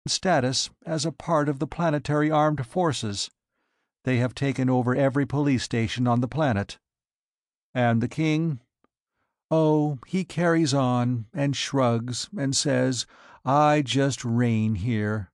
status as a part of the planetary armed forces. They have taken over every police station on the planet. And the king? Oh, he carries on, and shrugs, and says, "I just reign here."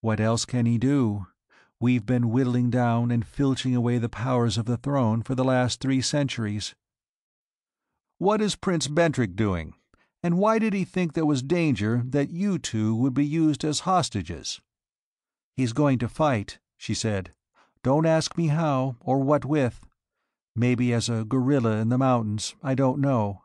What else can he do? We've been whittling down and filching away the powers of the throne for the last 3 centuries. What is Prince Bentrick doing? And why did he think there was danger that you two would be used as hostages? He's going to fight, she said. Don't ask me how, or what with. Maybe as a gorilla in the mountains, I don't know.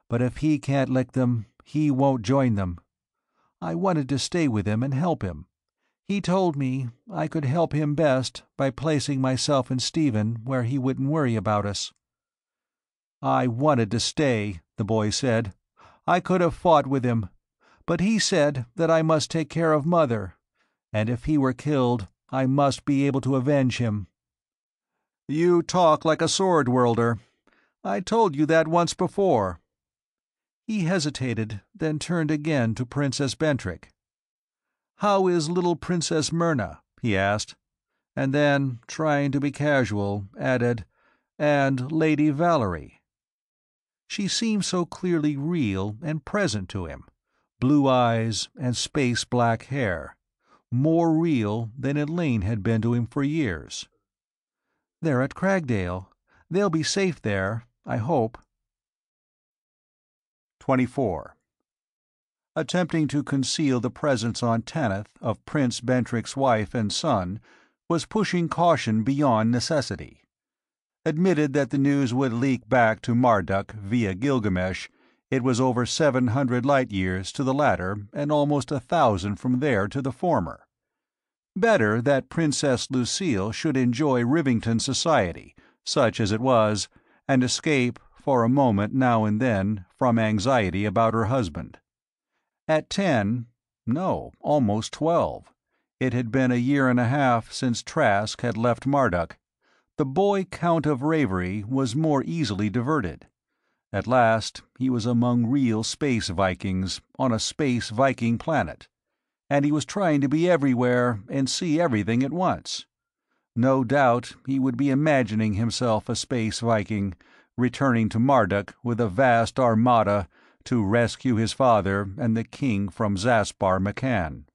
But if he can't lick them, he won't join them. I wanted to stay with him and help him. He told me I could help him best by placing myself and Stephen where he wouldn't worry about us. I wanted to stay, the boy said. I could have fought with him, but he said that I must take care of Mother, and if he were killed, I must be able to avenge him. You talk like a sword-worlder. I told you that once before. He hesitated, then turned again to Princess Bentrick. How is little Princess Myrna? He asked, and then, trying to be casual, added, and Lady Valerie. She seemed so clearly real and present to him, blue eyes and space-black hair, more real than Elaine had been to him for years. They're at Cragdale. They'll be safe there, I hope. 24. Attempting to conceal the presence on Tanith of Prince Bentrick's wife and son was pushing caution beyond necessity. Admitted that the news would leak back to Marduk via Gilgamesh, it was over 700 light-years to the latter and almost 1,000 from there to the former. Better that Princess Lucille should enjoy Rivington society, such as it was, and escape, for a moment now and then, from anxiety about her husband. At 10, no, almost 12, it had been a year and a half since Trask had left Marduk. The boy Count of Ravery was more easily diverted. At last he was among real space Vikings on a space Viking planet, and he was trying to be everywhere and see everything at once. No doubt he would be imagining himself a space Viking, returning to Marduk with a vast armada to rescue his father and the king from Zaspar Makan.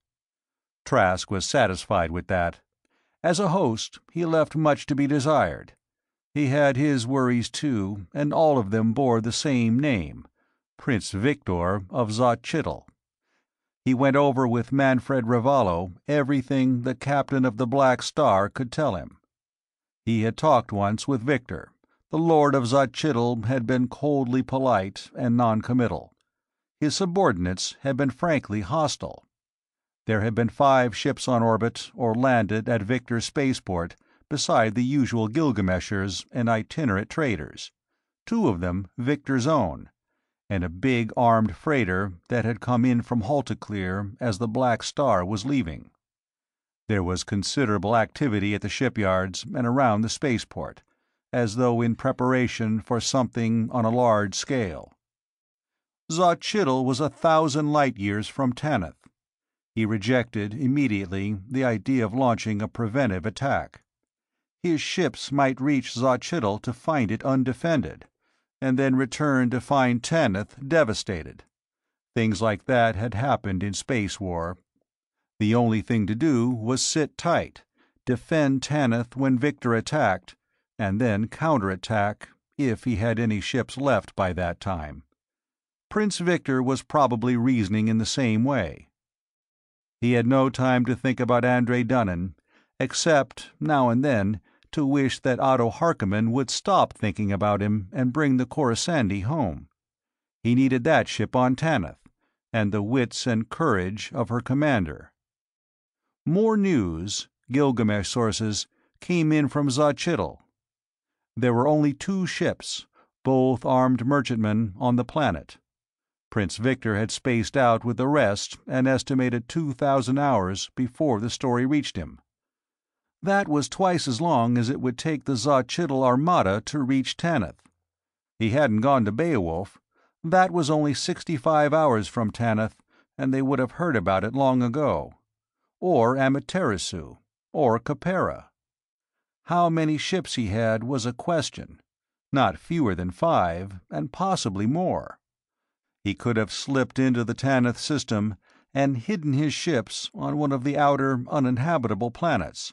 Trask was satisfied with that. As a host, he left much to be desired. He had his worries too, and all of them bore the same name, Prince Victor of Zotchitl. He went over with Manfred Ravallo everything the captain of the Black Star could tell him. He had talked once with Victor. The Lord of Zotchitl had been coldly polite and non-committal. His subordinates had been frankly hostile. There had been 5 ships on orbit or landed at Victor's spaceport, beside the usual Gilgameshers and itinerant traders, 2 of them Victor's own, and a big armed freighter that had come in from Halticlear as the Black Star was leaving. There was considerable activity at the shipyards and around the spaceport, as though in preparation for something on a large scale. Zotchitl was 1,000 light-years from Tanith. He rejected immediately the idea of launching a preventive attack. His ships might reach Zotchitl to find it undefended, and then return to find Tanith devastated. Things like that had happened in space war. The only thing to do was sit tight, defend Tanith when Victor attacked, and then counterattack if he had any ships left by that time. Prince Victor was probably reasoning in the same way. He had no time to think about Andre Dunnan, except, now and then, to wish that Otto Harkonnen would stop thinking about him and bring the Coruscandi home. He needed that ship on Tanith, and the wits and courage of her commander. More news, Gilgamesh sources, came in from Zotchitl. There were only 2 ships, both armed merchantmen, on the planet. Prince Victor had spaced out with the rest an estimated 2,000 hours before the story reached him. That was twice as long as it would take the Zotchitl armada to reach Tanith. He hadn't gone to Beowulf. That was only 65 hours from Tanith, and they would have heard about it long ago. or Amaterasu, or Capera. How many ships he had was a question. Not fewer than 5, and possibly more. He could have slipped into the Tanith system and hidden his ships on one of the outer, uninhabitable planets.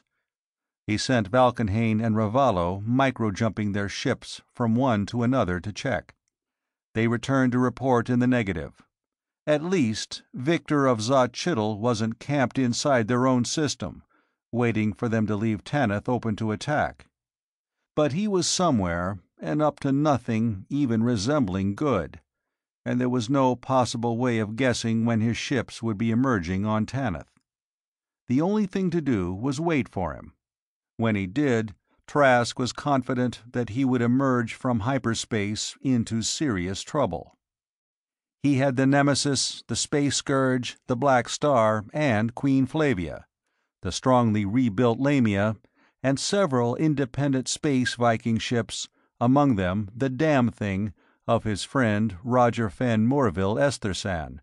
He sent Valkenhayn and Ravallo micro-jumping their ships from one to another to check. They returned a report in the negative. At least, Victor of Zot Chital wasn't camped inside their own system, waiting for them to leave Tanith open to attack. But he was somewhere, and up to nothing even resembling good, and there was no possible way of guessing when his ships would be emerging on Tanith. The only thing to do was wait for him. When he did, Trask was confident that he would emerge from hyperspace into serious trouble. He had the Nemesis, the Space Scourge, the Black Star, and Queen Flavia, the strongly rebuilt Lamia, and several independent space Viking ships, among them the damn thing of his friend Roger Fenn Morville Esthersan,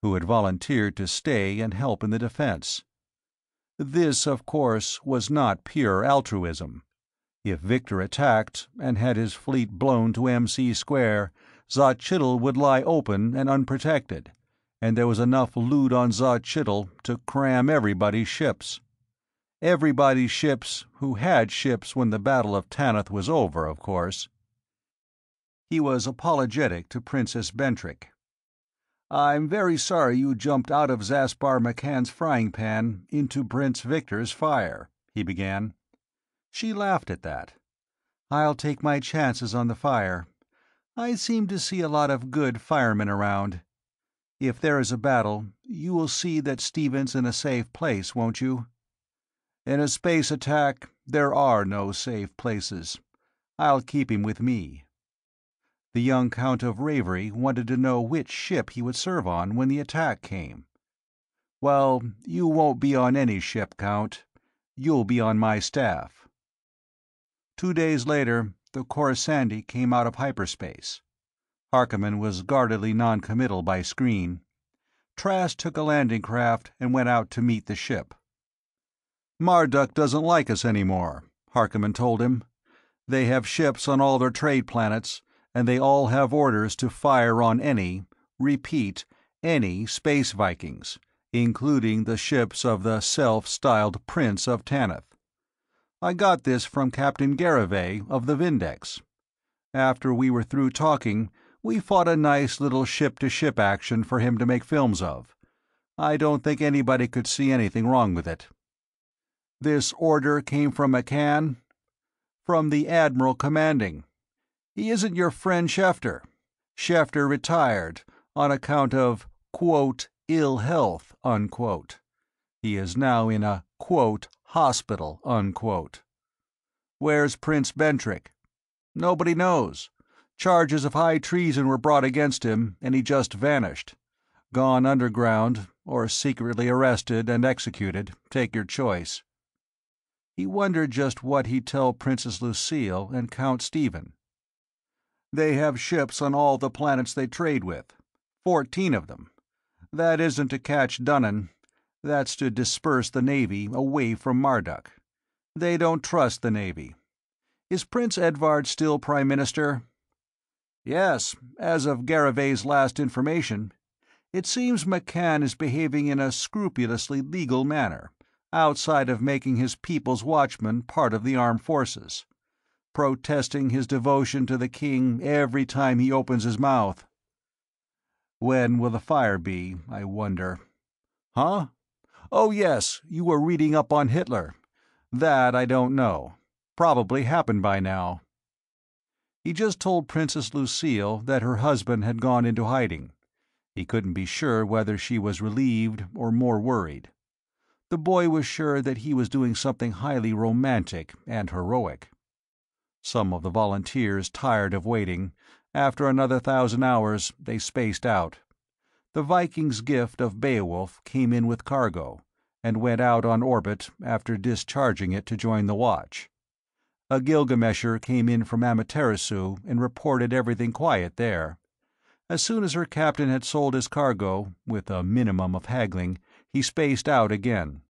who had volunteered to stay and help in the defense. This, of course, was not pure altruism. If Victor attacked, and had his fleet blown to MC Square, Zot Chital would lie open and unprotected, and there was enough loot on Zot Chital to cram everybody's ships. Everybody's ships who had ships when the Battle of Tanith was over, of course. He was apologetic to Princess Bentrick. "I'm very sorry you jumped out of Zaspar McCann's frying pan into Prince Victor's fire," he began. She laughed at that. "I'll take my chances on the fire. I seem to see a lot of good firemen around. If there is a battle, you will see that Stephen's in a safe place, won't you?" "In a space attack, there are no safe places. I'll keep him with me." The young Count of Ravery wanted to know which ship he would serve on when the attack came. "Well, you won't be on any ship, Count. You'll be on my staff." 2 days later, the Coruscant came out of hyperspace. Harkonnen was guardedly noncommittal by screen. Trask took a landing craft and went out to meet the ship. "Marduk doesn't like us anymore," Harkonnen told him. "They have ships on all their trade planets, and they all have orders to fire on any, repeat, any space Vikings, including the ships of the self-styled Prince of Tanith. I got this from Captain Garavay of the Vindex. After we were through talking, we fought a nice little ship-to-ship action for him to make films of. I don't think anybody could see anything wrong with it." "This order came from McCann?" "From the Admiral commanding. He isn't your friend Schefter. Schefter retired, on account of, quote, ill health, unquote. He is now in a, quote, hospital, unquote. Where's Prince Bentrick?" "Nobody knows. Charges of high treason were brought against him, and he just vanished. Gone underground, or secretly arrested and executed, take your choice." He wondered just what he'd tell Princess Lucille and Count Stephen. "They have ships on all the planets they trade with. 14 of them. That isn't to catch Dunnan. That's to disperse the Navy away from Marduk. They don't trust the Navy. Is Prince Edvard still Prime Minister?" "Yes, as of Garavay's last information. It seems McCann is behaving in a scrupulously legal manner, outside of making his people's watchman part of the armed forces. Protesting his devotion to the king every time he opens his mouth." "When will the fire be, I wonder?" "Huh? Oh yes, you were reading up on Hitler. That I don't know. Probably happened by now." He just told Princess Lucille that her husband had gone into hiding. He couldn't be sure whether she was relieved or more worried. The boy was sure that he was doing something highly romantic and heroic. Some of the volunteers tired of waiting. After another 1,000 hours, they spaced out. The Viking's gift of Beowulf came in with cargo, and went out on orbit after discharging it to join the watch. A Gilgamesher came in from Amaterasu and reported everything quiet there. As soon as her captain had sold his cargo, with a minimum of haggling, he spaced out again.